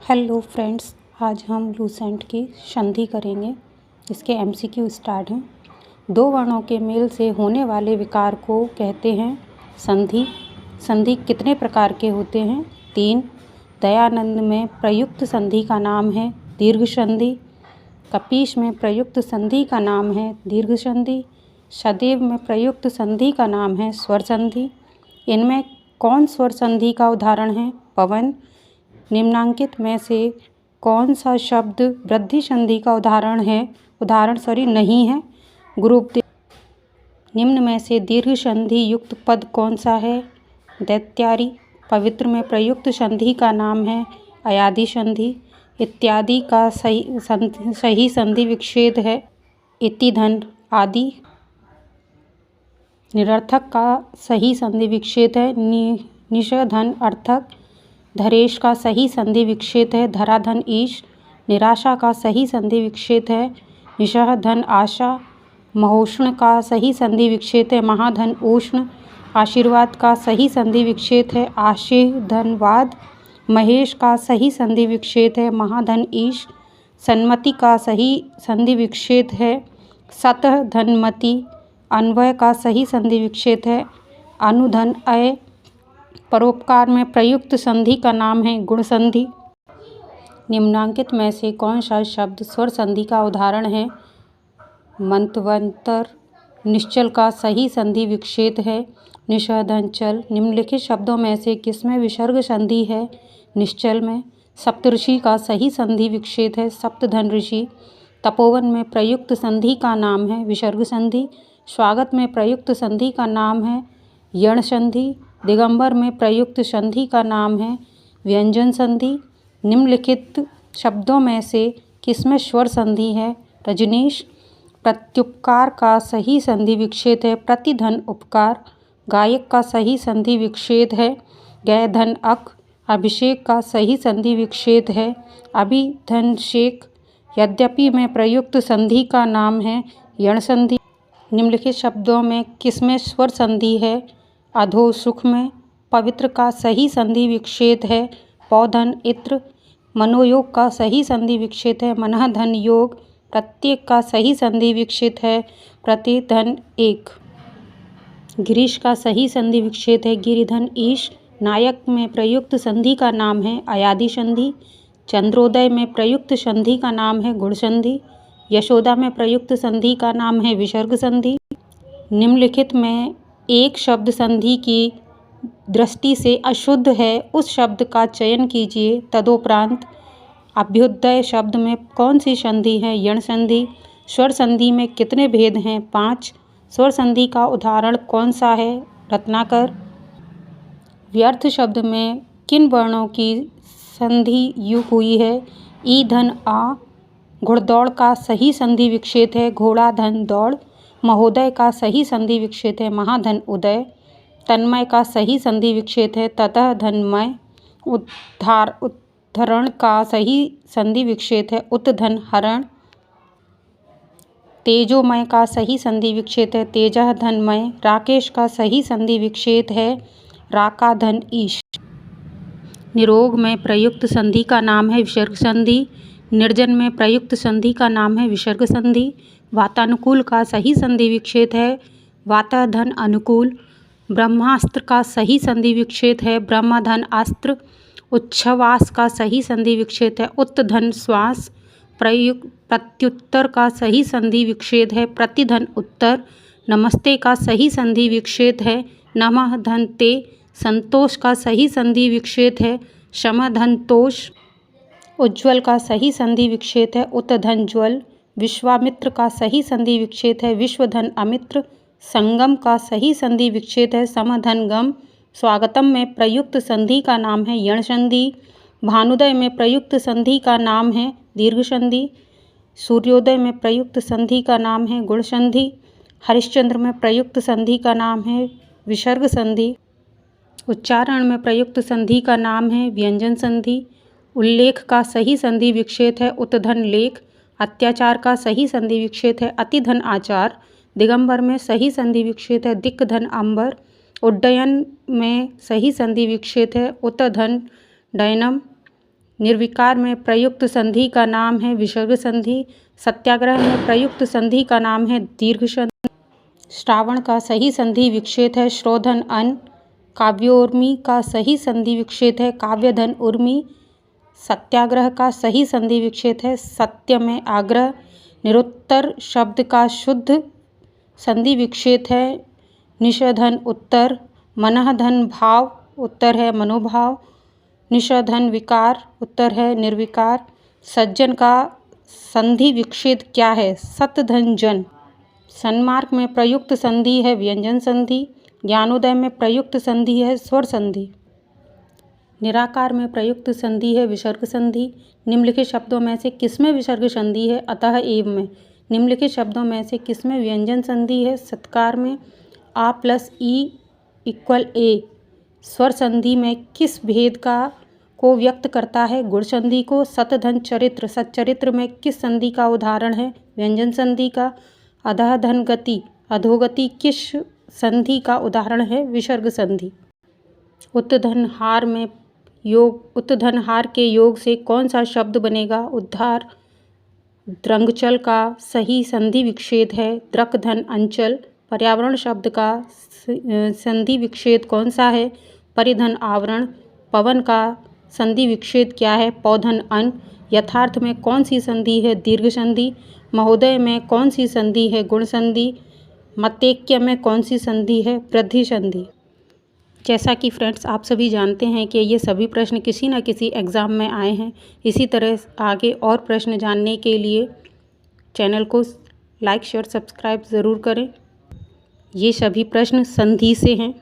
Hello friends, आज हम Lucent की संधि करेंगे। इसके एमसीक्यू स्टार्ट हैं। दो वर्णों के मेल से होने वाले विकार को कहते हैं संधि। संधि कितने प्रकार के होते हैं? 3। दयानंद में प्रयुक्त संधि का नाम है दीर्घ संधि। कपीश में प्रयुक्त संधि का नाम है दीर्घ संधि। सदैव में प्रयुक्त संधि का नाम है स्वर संधि। इनमें कौन स्वर संधि का उदाहरण है? पवन। निम्नांकित में से कौन सा शब्द वृद्धि संधि का उदाहरण है? नहीं है। ग्रुप निम्न में से दीर्घ संधि युक्त पद कौन सा है? दैत्यारी। पवित्र में प्रयुक्त संधि का नाम है अयादि संधि। इत्यादि का सही संधि विच्छेद है इति धन आदि। निरर्थक का सही संधि विच्छेद है निषधन अर्थक। धरेश का सही संधि विच्छेद है धराधन ईश। निराशा का सही संधि विच्छेद है निशह धन आशा। महोष्ण का सही संधि विच्छेद है महाधन उष्ण। आशीर्वाद का सही संधि विच्छेद है आशीर् धन वाद। महेश का सही संधि विच्छेद है महाधन ईश। सन्मति का सही संधि विच्छेद है सतः धनमति। अन्वय का सही संधि विच्छेद है अनुधन अय। परोपकार में प्रयुक्त संधि का नाम है गुण संधि। निम्नांकित में से कौन सा शब्द स्वर संधि का उदाहरण है? मंत्वंतर। निश्चल का सही संधि विच्छेद है निषधनचल। निम्नलिखित शब्दों में से किसमें विसर्ग संधि है? निश्चल में। सप्तऋषि का सही संधि विच्छेद है सप्तधन ऋषि। तपोवन में प्रयुक्त संधि का नाम है विसर्ग संधि। स्वागत में प्रयुक्त संधि का नाम है यण संधि। दिगंबर में प्रयुक्त संधि का नाम है व्यंजन संधि। निम्नलिखित शब्दों में से किसमें स्वर संधि है? रजनीश। प्रत्युपकार का सही संधि विच्छेद है प्रतिधन उपकार। गायक का सही संधि विच्छेद है गय धन अक। अभिषेक का सही संधि विच्छेद है अभिधन शेक। यद्यपि में प्रयुक्त संधि का नाम है यण संधि। निम्नलिखित शब्दों में किसमें स्वर संधि है? अधो सुख में। पवित्र का सही संधि विच्छेद है पौधन इत्र। मनोयोग का सही संधि विच्छेद है मनः धन योग। प्रत्येक का सही संधि विच्छेद है प्रतिधन एक। गिरीश का सही संधि विच्छेद है गिरिधन ईश। नायक में प्रयुक्त संधि का नाम है अयादि संधि। चंद्रोदय में प्रयुक्त संधि का नाम है गुण संधि। यशोदा में प्रयुक्त संधि का नाम है विसर्ग संधि। निम्नलिखित में एक शब्द संधि की दृष्टि से अशुद्ध है उस शब्द का चयन कीजिए तदोपरांत। अभ्युदय शब्द में कौन सी संधि है? यण संधि। स्वर संधि में कितने भेद हैं? 5। स्वर संधि का उदाहरण कौन सा है? रत्नाकर। व्यर्थ शब्द में किन वर्णों की संधि युक्त हुई है? ई धन आ। घुड़दौड़ का सही संधि विच्छेद है घोड़ा धन दौड़। महोदय का सही संधि विच्छेद है महाधन उदय। तन्मय का सही संधि विच्छेद है ततः धनमय। उद्धरण का सही संधि विच्छेद है उत्धन हरण। तेजोमय का सही संधि विच्छेद है तेजः धनमय। राकेश का सही संधि विच्छेद है राकाधन ईश। निरोग में प्रयुक्त संधि का नाम है विसर्ग संधि। निर्जन में प्रयुक्त संधि का नाम है विसर्ग संधि। वातानुकूल का सही संधि विच्छेद है वाताधन अनुकूल। ब्रह्मास्त्र का सही संधि विच्छेद है ब्रह्मधन अस्त्र। उच्छ्वास का सही संधि विच्छेद है उत्धन श्वास। प्रत्युत्तर का सही संधि विच्छेद है प्रतिधन उत्तर। नमस्ते का सही संधि विच्छेद है नमः धन ते। संतोष का सही संधि विच्छेद है समधन तोष। उज्ज्वल का सही संधि विच्छेद है उत्धन ज्वल। विश्वामित्र का सही संधि विच्छेद है विश्वधन अमित्र। संगम का सही संधि विच्छेद है समधन गम। स्वागतम में प्रयुक्त संधि का नाम है यण संधि। भानुदय में प्रयुक्त संधि का नाम है दीर्घ संधि। सूर्योदय में प्रयुक्त संधि का नाम है गुण संधि। हरिश्चंद्र में प्रयुक्त संधि का नाम है विसर्ग संधि। उच्चारण में प्रयुक्त संधि का नाम है व्यंजन संधि। उल्लेख का सही संधि विच्छेद है उत्धन लेख। अत्याचार का सही संधि विच्छेद है अतिधन आचार। दिगंबर में सही संधि विच्छेद है दिक्धन अंबर। उड्डयन में सही संधि विच्छेद है उत्धन डयनम। निर्विकार में प्रयुक्त संधि का नाम है विसर्ग संधि। सत्याग्रह में प्रयुक्त संधि का नाम है दीर्घ संधि। श्रावण का सही संधि विक्षेप है श्रोधन अन। काव्योर्मी का सही संधि विक्षेप है काव्यधन उर्मी। सत्याग्रह का सही संधि विक्षेप है सत्य में आग्रह। निरुत्तर शब्द का शुद्ध संधि विक्षेप है निषधन उत्तर। मनः धन भाव उत्तर है मनोभाव। निषधन विकार उत्तर है निर्विकार। सज्जन का संधि विक्षेप क्या है सतधन जन। सन्मार्ग में प्रयुक्त संधि है व्यंजन संधि। ज्ञानोदय में प्रयुक्त संधि है स्वर संधि। निराकार में प्रयुक्त संधि है विसर्ग संधि। निम्नलिखित शब्दों में से किसमें विसर्ग संधि है अतः एव में। निम्नलिखित शब्दों में से किसमें व्यंजन संधि है सत्कार में। आ प्लस ई इक्वल ए स्वर संधि में किस भेद को व्यक्त करता है गुण संधि को। सतधन चरित्र सच्चरित्र में किस संधि का उदाहरण है व्यंजन संधि का। अधः धन गति अधोगति किस संधि का उदाहरण है विसर्ग संधि। उत्तधनहार में योग उत्तधनहार के योग से कौन सा शब्द बनेगा उद्धार। द्रंगचल का सही संधि विक्षेप है द्रकधन अंचल। पर्यावरण शब्द का संधि विक्षेप कौन सा है परिधन आवरण। पवन का संधि विक्षेप क्या है पौधन अन। यथार्थ में कौन सी संधि है दीर्घ संधि। महोदय में कौन सी संधि है गुण संधि। मतेक्य में कौन सी संधि है वृद्धि संधि। जैसा कि फ्रेंड्स आप सभी जानते हैं कि ये सभी प्रश्न किसी न किसी एग्ज़ाम में आए हैं। इसी तरह आगे और प्रश्न जानने के लिए चैनल को लाइक शेयर सब्सक्राइब ज़रूर करें। ये सभी प्रश्न संधि से हैं।